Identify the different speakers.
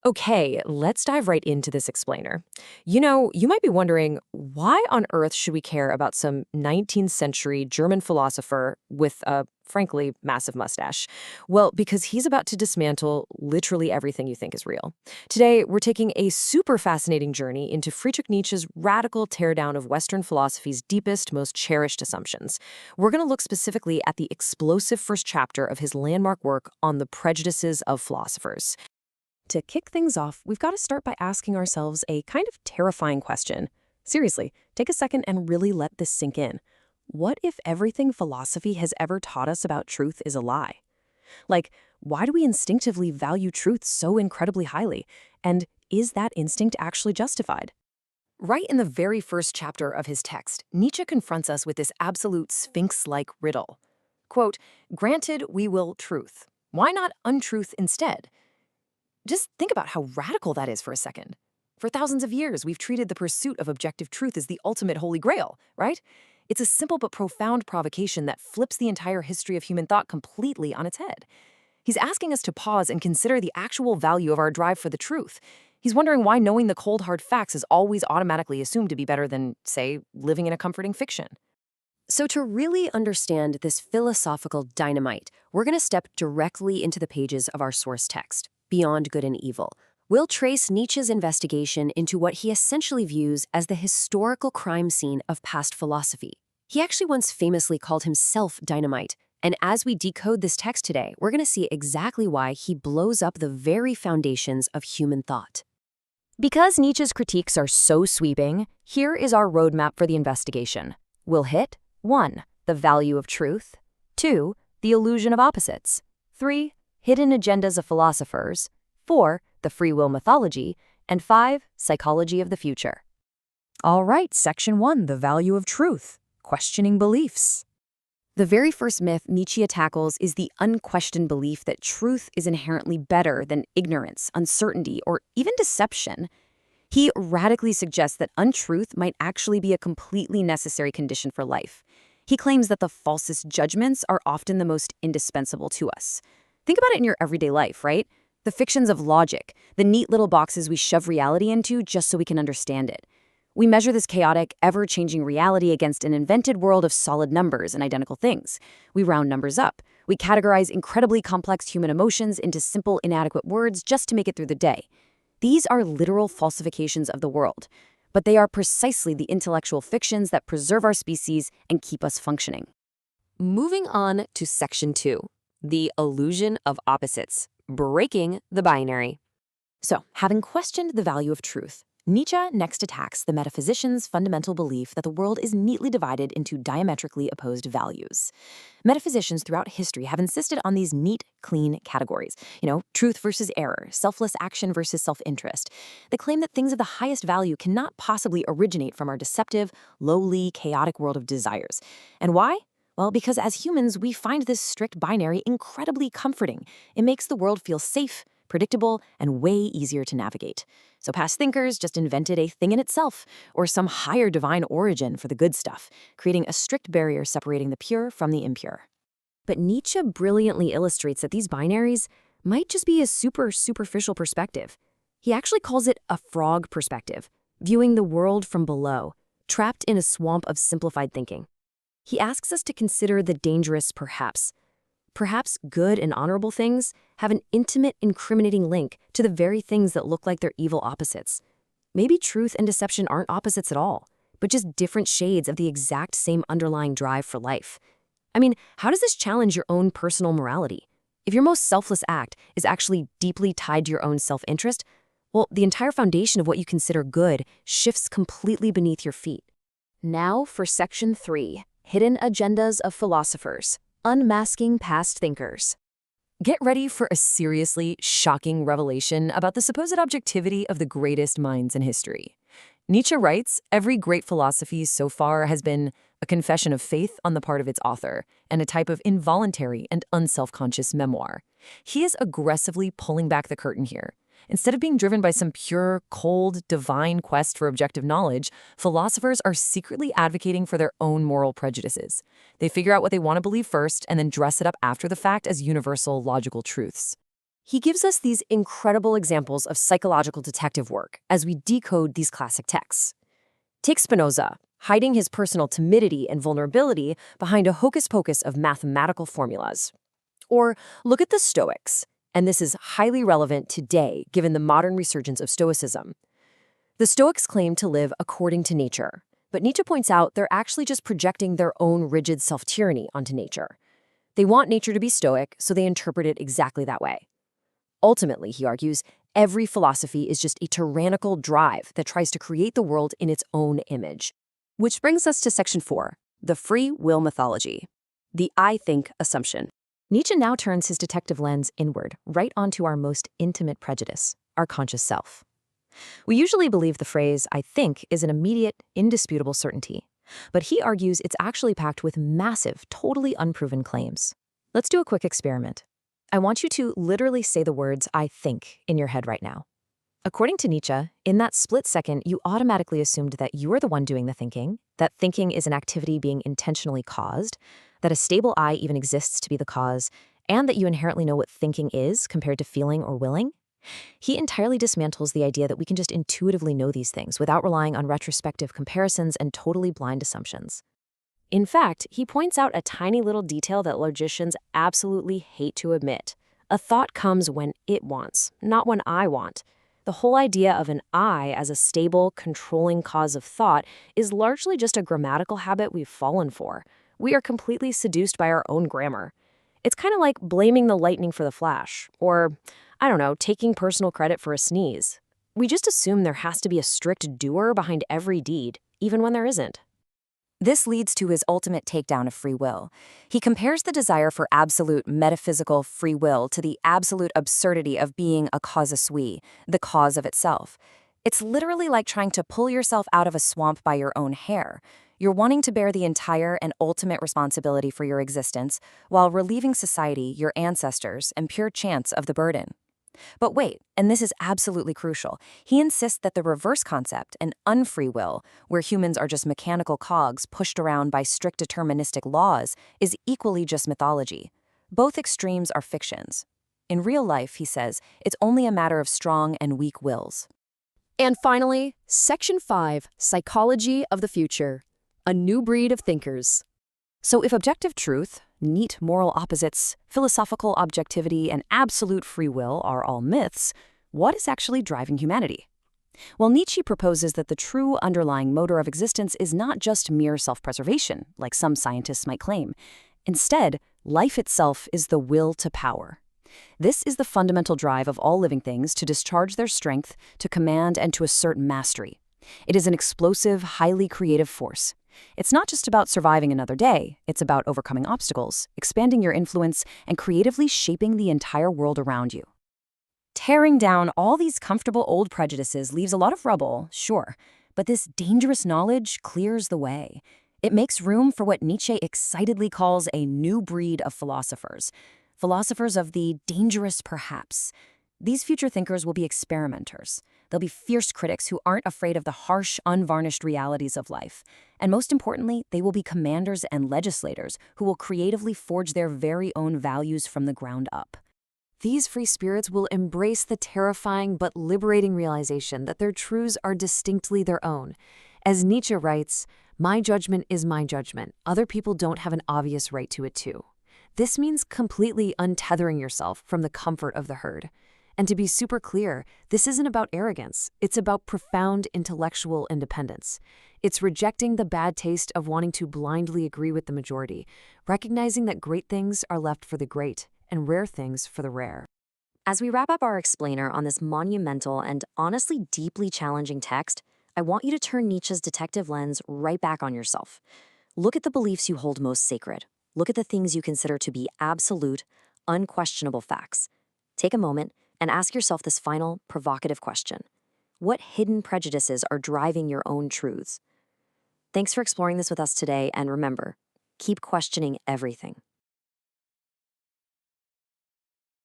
Speaker 1: Okay, let's dive right into this explainer. You might be wondering, why on earth should we care about some 19th century German philosopher with a, frankly, massive mustache? Well, because he's about to dismantle literally everything you think is real. Today, we're taking a super fascinating journey into Friedrich Nietzsche's radical teardown of Western philosophy's deepest, most cherished assumptions. We're going to look specifically at the explosive first chapter of his landmark work on the prejudices of philosophers. To kick things off, we've got to start by asking ourselves a kind of terrifying question. Seriously, take a second and really let this sink in. What if everything philosophy has ever taught us about truth is a lie? Like, why do we instinctively value truth so incredibly highly? And is that instinct actually justified? Right in the very first chapter of his text, Nietzsche confronts us with this absolute sphinx-like riddle. Quote, "Granted, we will truth. Why not untruth instead?" Just think about how radical that is for a second. For thousands of years, we've treated the pursuit of objective truth as the ultimate holy grail, right? It's a simple but profound provocation that flips the entire history of human thought completely on its head. He's asking us to pause and consider the actual value of our drive for the truth. He's wondering why knowing the cold, hard facts is always automatically assumed to be better than, say, living in a comforting fiction. So to really understand this philosophical dynamite, we're going to step directly into the pages of our source text, Beyond Good and Evil. We'll trace Nietzsche's investigation into what he essentially views as the historical crime scene of past philosophy. He actually once famously called himself dynamite, and as we decode this text today, we're going to see exactly why he blows up the very foundations of human thought. Because Nietzsche's critiques are so sweeping, here is our roadmap for the investigation. We'll hit 1. The value of truth. 2. The illusion of opposites. 3. Hidden agendas of philosophers. 4. The free will mythology. And 5. Psychology of the future. All right, Section 1, the value of truth. Questioning beliefs. The very first myth Nietzsche tackles is the unquestioned belief that truth is inherently better than ignorance, uncertainty, or even deception. He radically suggests that untruth might actually be a completely necessary condition for life. He claims that the falsest judgments are often the most indispensable to us. Think about it in your everyday life, right? The fictions of logic, the neat little boxes we shove reality into just so we can understand it. We measure this chaotic, ever-changing reality against an invented world of solid numbers and identical things. We round numbers up. We categorize incredibly complex human emotions into simple, inadequate words just to make it through the day. These are literal falsifications of the world, but they are precisely the intellectual fictions that preserve our species and keep us functioning. Moving on to Section 2, the illusion of opposites, breaking the binary. So, having questioned the value of truth, Nietzsche next attacks the metaphysician's fundamental belief that the world is neatly divided into diametrically opposed values. Metaphysicians throughout history have insisted on these neat, clean categories. Truth versus error, selfless action versus self-interest. They claim that things of the highest value cannot possibly originate from our deceptive, lowly, chaotic world of desires. And why? Well, because as humans, we find this strict binary incredibly comforting. It makes the world feel safe, predictable, and way easier to navigate. So past thinkers just invented a thing in itself, or some higher divine origin for the good stuff, creating a strict barrier separating the pure from the impure. But Nietzsche brilliantly illustrates that these binaries might just be a superficial perspective. He actually calls it a frog perspective, viewing the world from below, trapped in a swamp of simplified thinking. He asks us to consider the dangerous perhaps. Perhaps good and honorable things have an intimate, incriminating link to the very things that look like they're evil opposites. Maybe truth and deception aren't opposites at all, but just different shades of the exact same underlying drive for life. I mean, how does this challenge your own personal morality? If your most selfless act is actually deeply tied to your own self-interest, well, the entire foundation of what you consider good shifts completely beneath your feet. Now for Section 3, Hidden Agendas of Philosophers. Unmasking past thinkers. Get ready for a seriously shocking revelation about the supposed objectivity of the greatest minds in history. Nietzsche writes, every great philosophy so far has been a confession of faith on the part of its author, and a type of involuntary and unselfconscious memoir. He is aggressively pulling back the curtain here. Instead of being driven by some pure, cold, divine quest for objective knowledge, philosophers are secretly advocating for their own moral prejudices. They figure out what they want to believe first and then dress it up after the fact as universal logical truths. He gives us these incredible examples of psychological detective work as we decode these classic texts. Take Spinoza, hiding his personal timidity and vulnerability behind a hocus pocus of mathematical formulas. Or look at the Stoics, and this is highly relevant today given the modern resurgence of Stoicism. The Stoics claim to live according to nature, but Nietzsche points out they're actually just projecting their own rigid self-tyranny onto nature. They want nature to be Stoic, so they interpret it exactly that way. Ultimately, he argues, every philosophy is just a tyrannical drive that tries to create the world in its own image. Which brings us to Section 4, the free will mythology, the I think assumption. Nietzsche now turns his detective lens inward, right onto our most intimate prejudice, our conscious self. We usually believe the phrase, I think, is an immediate, indisputable certainty. But he argues it's actually packed with massive, totally unproven claims. Let's do a quick experiment. I want you to literally say the words, I think, in your head right now. According to Nietzsche, in that split second, you automatically assumed that you are the one doing the thinking, that thinking is an activity being intentionally caused, that a stable I even exists to be the cause, and that you inherently know what thinking is compared to feeling or willing. He entirely dismantles the idea that we can just intuitively know these things without relying on retrospective comparisons and totally blind assumptions. In fact, he points out a tiny little detail that logicians absolutely hate to admit. A thought comes when it wants, not when I want. The whole idea of an I as a stable, controlling cause of thought is largely just a grammatical habit we've fallen for. We are completely seduced by our own grammar. It's kind of like blaming the lightning for the flash, or, I don't know, taking personal credit for a sneeze. We just assume there has to be a strict doer behind every deed, even when there isn't. This leads to his ultimate takedown of free will. He compares the desire for absolute metaphysical free will to the absolute absurdity of being a causa sui, the cause of itself. It's literally like trying to pull yourself out of a swamp by your own hair. You're wanting to bear the entire and ultimate responsibility for your existence, while relieving society, your ancestors, and pure chance of the burden. But wait, and this is absolutely crucial, he insists that the reverse concept, an unfree will, where humans are just mechanical cogs pushed around by strict deterministic laws, is equally just mythology. Both extremes are fictions. In real life, he says, it's only a matter of strong and weak wills. And finally, Section 5, Psychology of the Future, a new breed of thinkers. So if objective truth, neat moral opposites, philosophical objectivity, and absolute free will are all myths, what is actually driving humanity? Well, Nietzsche proposes that the true underlying motor of existence is not just mere self-preservation, like some scientists might claim. Instead, life itself is the will to power. This is the fundamental drive of all living things to discharge their strength, to command, and to assert mastery. It is an explosive, highly creative force. It's not just about surviving another day, it's about overcoming obstacles, expanding your influence, and creatively shaping the entire world around you. Tearing down all these comfortable old prejudices leaves a lot of rubble, sure, but this dangerous knowledge clears the way. It makes room for what Nietzsche excitedly calls a new breed of philosophers. Philosophers of the dangerous perhaps. These future thinkers will be experimenters. They'll be fierce critics who aren't afraid of the harsh, unvarnished realities of life. And most importantly, they will be commanders and legislators who will creatively forge their very own values from the ground up. These free spirits will embrace the terrifying but liberating realization that their truths are distinctly their own. As Nietzsche writes, "My judgment is my judgment. Other people don't have an obvious right to it too." This means completely untethering yourself from the comfort of the herd. And to be super clear, this isn't about arrogance. It's about profound intellectual independence. It's rejecting the bad taste of wanting to blindly agree with the majority, recognizing that great things are left for the great and rare things for the rare. As we wrap up our explainer on this monumental and honestly deeply challenging text, I want you to turn Nietzsche's detective lens right back on yourself. Look at the beliefs you hold most sacred. Look at the things you consider to be absolute, unquestionable facts. Take a moment and ask yourself this final, provocative question. What hidden prejudices are driving your own truths? Thanks for exploring this with us today, and remember, keep questioning everything.